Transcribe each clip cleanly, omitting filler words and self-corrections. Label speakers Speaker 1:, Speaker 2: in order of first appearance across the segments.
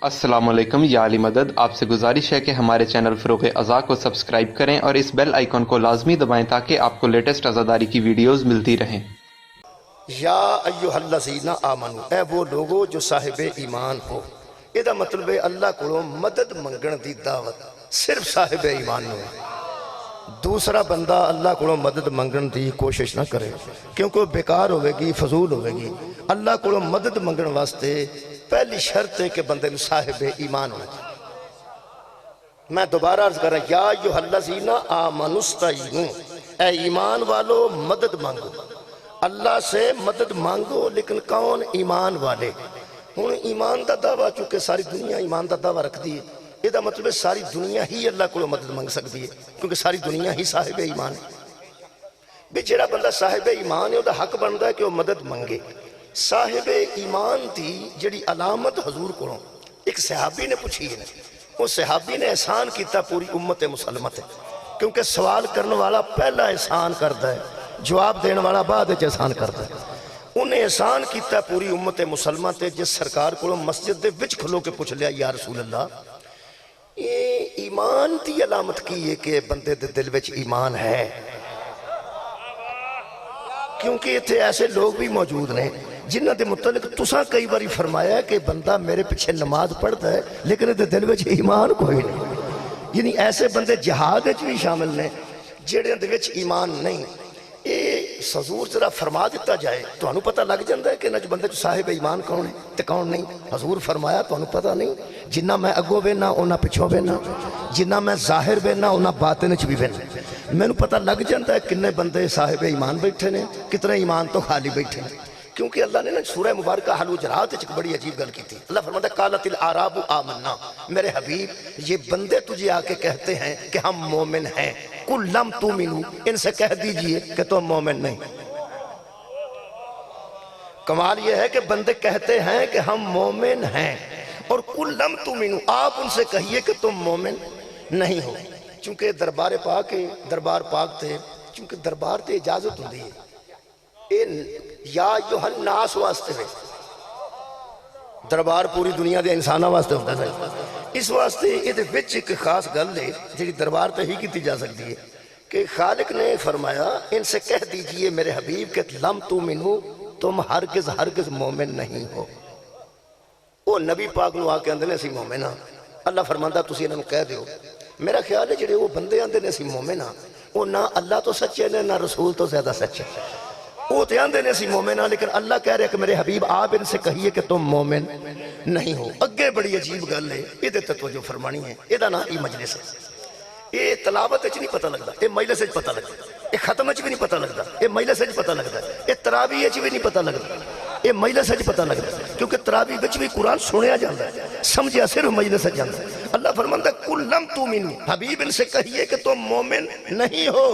Speaker 1: अस्सलाम वालेकुम या अली मदद। आपसे गुजारिश है कि हमारे चैनल फ़रोग़ अज़ा को सब्सक्राइब करें और इस बेल आइकन को लाजमी दबाएं ताकि आपको लेटेस्ट अज़ादारी की वीडियोस मिलती रहें।
Speaker 2: या अय्युहल्लज़ीना आमनू, ऐ वो लोगो जो साहिब ईमान हो। इहदा मतलब है अल्लाह को मदद मंगण दी दावत सिर्फ साहिब ईमान नूं है। दूसरा बंदा अल्लाह को मदद मंगण की कोशिश ना करे क्योंकि वो बेकार होगी, फजूल होगी। अल्लाह को मदद मंगण वास्ते पहली शर्त है कि बंदे नूं साहिब ईमान होना चाहिए। मैं दोबारा अर्ज कर रहा, या अय्युहल्लज़ीना आमनुस्तईनू, ऐ ईमान वालो मदद मांगो। अल्लाह से मदद मांगो, लेकिन कौन? ईमान वाले। हुण ईमान का दावा चूंकि सारी दुनिया ईमान का दावा रखती है, इसका मतलब है सारी दुनिया ही अल्लाह को मदद मंग सकती है क्योंकि सारी दुनिया ही साहिब ईमान है। भी जिहड़ा बंदा साहिब ईमान है, उसका हक बनता है कि वह मदद मंगे। साहिब ईमान की जिहड़ी अलामत हजूर को एक सहाबी ने पूछी है, उस सहाबी ने एहसान किया पूरी उम्मत मुसलमत है, क्योंकि सवाल करने वाला पहला एहसान करता है, जवाब देने वाला बाद एहसान करता है। उन्हें एहसान किया पूरी उम्मत मुसलमान ते जिस सरकार को मस्जिद के विच खलो के पूछ लिया, या रसूल अल्लाह, ये ईमान की अलामत की है कि बंदे दे दिल विच ईमान है? क्योंकि इतने ऐसे लोग भी मौजूद ने जिन्हों के मुतलिक तुसा कई बारी फरमाया कि बंदा मेरे पीछे नमाज पढ़ता है लेकिन इहदे दिल विच ईमान कोई नहीं। यानी ऐसे बंदे जिहाद भी शामिल ने जिहड़े दे विच ईमान नहीं। ये हजूर जरा फरमा दिता जाए तो पता लग जाता है कि इन्हां बंदे साहिब ईमान कौन है तो कौन नहीं। हजूर फरमाया तो पता नहीं, जिन्ना मैं अगों बेना उन्ना पिछों बेना, जिन्ना मैं जाहिर बेना उन्ना बातिन च भी बेना। मैनू पता लग जाता है किन्ने बंदे साहिब ईमान बैठे ने, कितने ईमान तो खाली बैठे हैं। क्योंकि अल्लाह ने ना सूरह मुबारक हल हुजरात एक बड़ी अजीब गल की थी। अल्लाह फरमाता कालतिल आराबु आमन्ना, मेरे हबीब ये बंदे तुझे आके कहते हैं कि हम मोमिन हैं। कुल लम तुमिनू, इनसे कह दीजिए कि तुम मोमिन नहीं। कमाल ये है कि बंदे कहते हैं कि हम मोमिन हैं और कुल लम तुमिनू, आप उनसे कहिए कि तुम मोमिन नहीं हो। चूंकि दरबार पाक थे, चूंकि दरबार से इजाजत होती है या यूहन्नास वास्ते में, दरबार पूरी दुनिया के इंसानों वास्ते होता है। इस वास्ते ये एक खास गल है जी दरबार तो ही की जा सकती है कि खालिक ने फरमाया इनसे कह दीजिए मेरे हबीब के लम तुमिनू, तुम हरगिज मोमिन नहीं हो। वो नबी पाक नूं आके आंदे ने असीं मोमिन हां। अल्लाह फरमांदा तुसीं इन्हां नूं कह दिओ। मेरा ख्याल है जिहड़े वो बंदे आंदे ने असीं मोमिन हां, वो ना अल्लाह तो सच्चे ने ना रसूल तो ज्यादा सच्चे। वो तो आंदे ने असीं मोमिन हां, लेकिन अल्लाह कह रहे कि मेरे हबीब आप इनसे कहिए कि तुम मोमिन नहीं हो। अगे बड़ी अजीब गल है, ये तवज्जो फरमानी है। यदा ना ही मजलिस है, ये तलावत नहीं पता लगता, ये मजलिस पता लगता, ये खत्म भी नहीं पता लगता, ये मजलिस पता लगता, ये तरावी भी नहीं पता लगता, ये मजलिस पता लगता। क्योंकि तरावी भी कुरान सुनिया जाता है, समझिया सिर्फ मजलिस जाता है। अल्लाह फरमाता कुल लम तुमिनू, हबीब इनसे कहिए कि तुम मोमिन नहीं हो।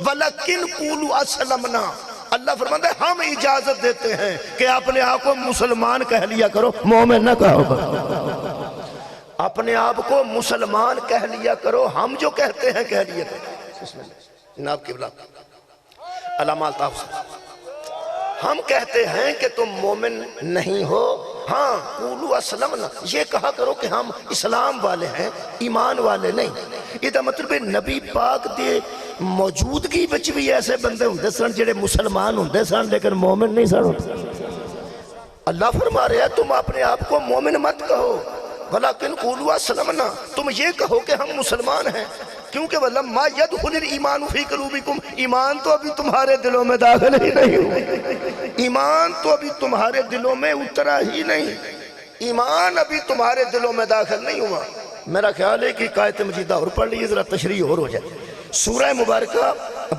Speaker 2: वलकिन कुलू असलमना, अल्लाह फरमाता है हम इजाजत देते हैं कि अपने आप को मुसलमान कह लिया करो, मोमिन ना कहो। अपने आप को मुसलमान कह लिया करो, हम जो कहते हैं कह लिया करो। जनाब किबला अल्लामा अल्ताफ साहब, हम कहते हैं कि तुम मोमिन नहीं हो। हाँ कुलू असलमना, ये कहा करो कि हम इस्लाम वाले हैं, ईमान वाले नहीं। इसका मतलब नबी पाक दे मौजूदगी विच भी ऐसे बंदे होंदे सन जिहड़े मुसलमान होंदे सन लेकिन मोमिन नहीं सन। अल्लाह फरमा रहा है तुम अपने आप को मोमिन मत कहो, वलाकिन कुलू असलमना, तुम ये कहो कि हम मुसलमान हैं। क्योंकि वलम्मा यदखुलुल ईमानु फी कुलूबिकुम, ईमान तो अभी तुम्हारे दिलों में दाखिल ही नहीं हुआ। ईमान तो अभी तुम्हारे दिलों में उतरा ही नहीं, ईमान अभी तुम्हारे दिलों में दाखिल नहीं हुआ। मेरा ख्याल है कि आयत मजीदा और पढ़ लीजिए, जरा तशरीह और हो जाए। सूरह मुबारक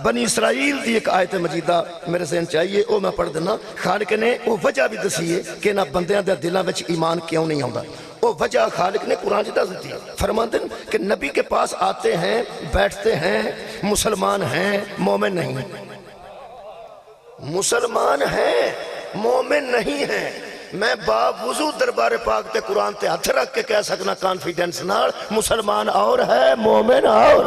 Speaker 2: बनी इसराइल की एक आयत मजीदा मेरे से चाहिए, वो मैं पढ़ देना। खालिक ने वो वजह भी दसी है कि इन्हां बंदियां दे दिलों में ईमान क्यों नहीं आता। वो वजह खालिक ने कुरान दस दी है। फरमाते हैं कि नबी के पास आते हैं, बैठते हैं, मुसलमान हैं, मोमिन नहीं है। मुसलमान हैं, मोमिन नहीं है। मैं बावजू दरबार पाक ते कुरान ते हथ रख के कह सकना कॉन्फिडेंस नाल, मुसलमान और है, मोमिन और।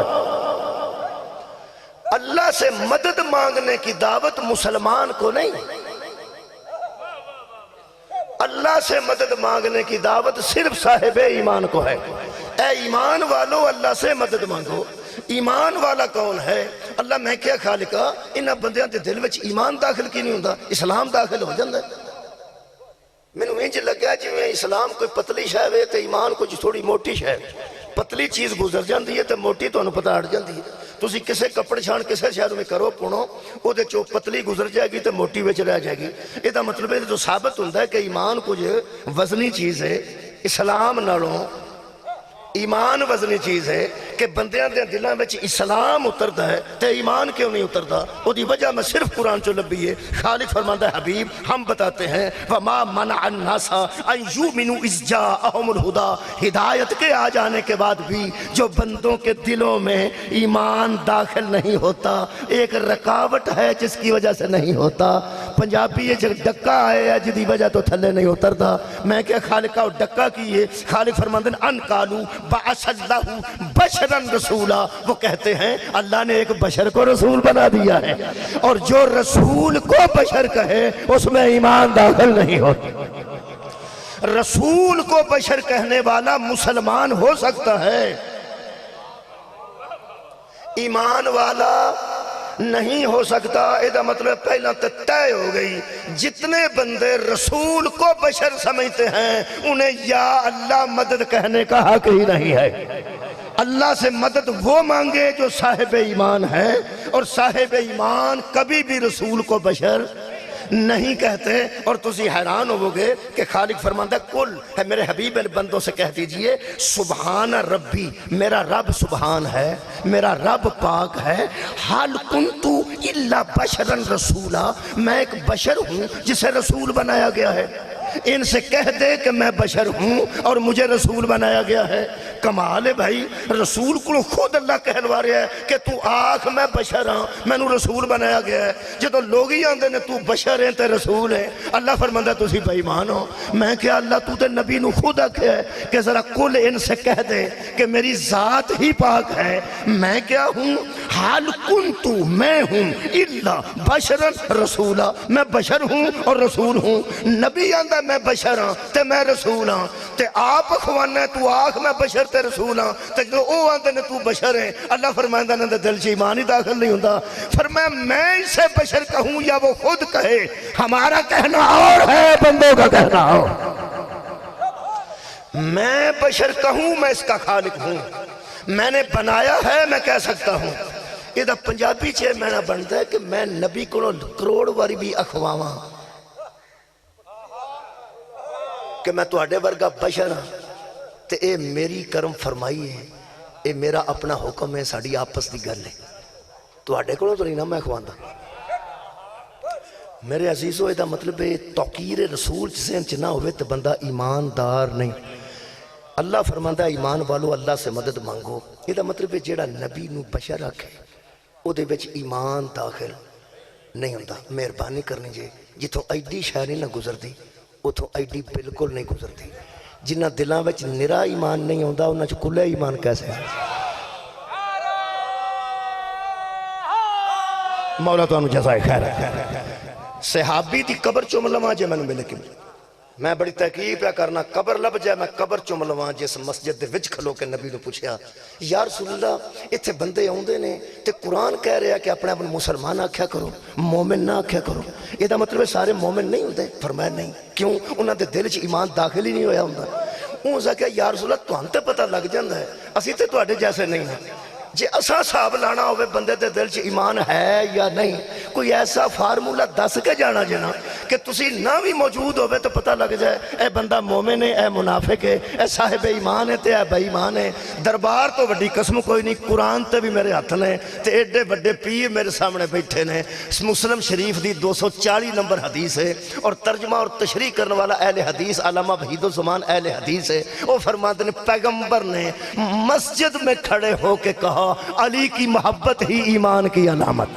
Speaker 2: अल्लाह से मदद मांगने की दावत मुसलमान को नहीं, اللہ سے مدد مانگنے کی دعوت صرف صاحب ایمان کو ہے۔ اے ایمان والو اللہ سے مدد مانگو۔ ایمان والا کون ہے؟ اللہ میں کیا خالقہ انہاں بندیاں دے دل وچ ایمان داخل کی نہیں ہوندا، اسلام داخل ہو جاندہ ہے۔ میں نے انج لگا جی میں اسلام کوئی پتلی شے وے تے ایمان کچھ تھوڑی موٹی شے، پتلی چیز گزر جاندی ہے تے موٹی تو انہوں پتہ ہٹ جاندی ہے۔ تسی کسے کپڑ چھان کسے شہر میں کرو پونو او دے چو پتلی گزر جائے گی تے موٹی وچ رہ جائے گی۔ یہ دا مطلب ہے جو ثابت ہوندہ ہے کہ ایمان کچھ وزنی چیز ہے، اسلام نالوں ایمان وزنی چیز ہے کہ بندیاں دے دلوں میں اسلام اتردا ہے تے ایمان کیوں نہیں اتردا؟ او دی وجہ میں صرف قرآن چو لبی ہے۔ خالق فرماندہ ہے حبیب ہم بتاتے ہیں وَمَا مَنَعَ النَّاسَ أَن يُؤْمِنُوا إِذْ جَاءَهُمُ الْهُدَىٰ، ہدایت کے آ جانے کے بعد بھی جو بندوں کے دلوں میں ایمان داخل نہیں ہوتا، ایک رکاوٹ ہے جس کی وجہ سے نہیں ہوتا۔ پنجابی یہ جب ڈکا آئے ہے جدی وجہ تو تھلے نہیں اتردا۔ میں کیا خالقہ ڈکا کیے؟ خالق فرماندہ ان قالو بعث اللہ بشرا رسولا، وہ کہتے ہیں اللہ نے ایک بشر کو رسول بنا دیا ہے، اور جو رسول کو بشر کہے اس میں ایمان داخل نہیں ہوتا۔ رسول کو بشر کہنے والا مسلمان ہو سکتا ہے، ایمان والا نہیں ہو سکتا۔ یہ مطلب پہلا طے ہو گئی جتنے بندے رسول کو بشر سمجھتے ہیں انہیں یا اللہ مدد کہنے کا حق ہی نہیں ہے۔ اللہ سے مدد وہ مانگے جو صاحب ایمان ہے، اور صاحب ایمان کبھی بھی رسول کو بشر نہیں کہتے۔ اور تسی حیران ہو گے کہ خالق فرماندہ کل ہے میرے حبیب بندوں سے کہہ دیجئے سبحان ربی، میرا رب سبحان ہے، میرا رب پاک ہے، حال کنتو الا بشرا رسولا، میں ایک بشر ہوں جسے رسول بنایا گیا ہے۔ ان سے کہہ دے کہ میں بشر ہوں اور مجھے رسول بنایا گیا ہے۔ کمال ہے بھائی، رسول کو خود اللہ کہلوا رہا ہے کہ تو آنکھ میں بشر ہاں، میں نو رسول بنایا گیا ہے۔ جدو لوگ ہی آندے نے تو بشر ہیں تے رسول ہیں، اللہ فرماندہ تسی بے ایمان ہو۔ میں کیا اللہ تو تے نبی نو خود آکھے ہے کہ ذرا کل ان سے کہہ دے کہ میری ذات ہی پاک ہے، میں کیا ہوں؟ حال کنتو، میں ہوں، الا بشرا رسولا، میں بشر ہوں اور رسول ہوں۔ نبی آندہ میں بشر ہاں تے میں رسول ہاں، تے آپ اخوانا ہے تو آنکھ میں بشر تے رسول ہاں، تے جو او آندے نے تو بشر ہیں، اللہ فرمائندہ نے دل چ ایمان ہی داخل نہیں ہوندہ۔ فرمایا میں اسے بشر کہوں یا وہ خود کہے، ہمارا کہنا اور ہے، بندوں کا کہنا اور۔ میں بشر کہوں میں اس کا خالق ہوں، میں نے بنایا ہے میں کہہ سکتا ہوں۔ یہ دا پنجابی چھے میں نہ بنتا ہے کہ میں نبی کو کروڑ واری بھی اخواواں کہ میں تو اڈے ورگا بشر ہاں تے اے میری کرم فرمائی ہے، اے میرا اپنا حکم ہے، ساڑی آپس دی گل ہے، تو اڈے کو تو نہیں نا میں خواندہ۔ میرے عزیزو یہ دا مطلب ہے توقیر رسول جسے انچ نہ ہوئے تو بندہ ایماندار نہیں۔ اللہ فرماندہ ایمان والو اللہ سے مدد مانگو، یہ دا مطلب ہے جیڑا نبی نو بشر رکھے او دے وچ ایمان داخل نہیں ہوندہ۔ مہربانی کرنی جے جتوں ایڈی شہری نہ گزر دی اتھوں ایڈی بالکل نہیں گزرتی۔ جنہ دلاں وچ نرا ایمان نہیں ہوندہ انہاں چ کلے ایمان کیسے ہے؟ مولا تو انہوں جزائے خیر ہے۔ صحابی دی قبر چملواں جے میں نے ملے کی میں بڑی تحقیق پہ کرنا، قبر لب جائے میں قبر چملواں جس مسجد دے وچ کھلو کے نبی نے پوچھیا یا رسول اللہ اتھے بندے ہوندے نے تے قرآن کہہ رہے ہیں کہ اپنے اپنے مسلمان آکھیا کرو، مومن نہ آکھیا کرو، یہ دا مطلب ہے سارے مومن نہیں ہوندے؟ فرمایا نہیں۔ کیوں؟ انہاں دے دل چ ایمان داخل ہی نہیں ہویا ہوندا۔ انہوں نے کہا یا رسول اللہ تو ہم تے پتہ لگ جاندہ ہے، اسی تے تو اڈے جیسے نہیں ہیں۔ جے اسا صاحب لانا ہوئے بندے دے دل چ ایمان ہے یا نہیں، کوئی ایسا فارمولہ دس کے جانا جنا کہ تسی نہ بھی موجود ہوئے تو پتہ لگ جائے اے بندہ مومن ہے، اے منافق ہے، اے صاحب ایمان ہے تے اے بے ایمان ہے۔ دربار تو وڈی قسم کوئی نہیں، قرآن تے بھی میرے ہاتھ نے تے ایڈے بڑے پیر میرے سامنے بیٹھے نے۔ مسلم شریف دی 240 نمبر حدیث ہے، اور ترجمہ اور تشریح کرنے والا اہل حدیث علامہ وحید الزمان اہل حدیث ہے۔ وہ فرماتے ہیں پیغمبر نے مسجد میں کھڑے ہو کے کہا علی کی محبت ہی ایمان کی علامت،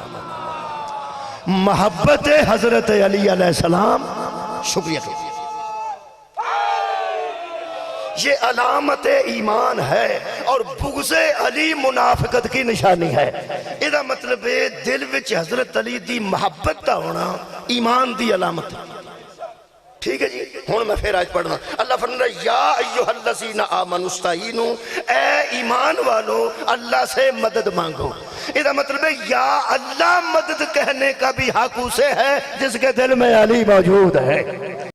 Speaker 2: محبت حضرت علی علیہ السلام، شکریہ، یہ علامت ایمان ہے، اور بغض علی منافقت کی نشانی ہے۔ یہ مطلب ہے دل وچ حضرت علی دی محبت دا ہونا ایمان دی علامت۔ ٹھیک ہے جی، ہوں میں پھر آج پڑھنا. اللہ فرماتا ہے یا ایھا الذین آمنوا استعینوا، اے ایمان والو اللہ سے مدد مانگو. اس کا مطلب ہے یا اللہ مدد کہنے کا بھی حق اسے ہے جس کے دل میں علی موجود ہے.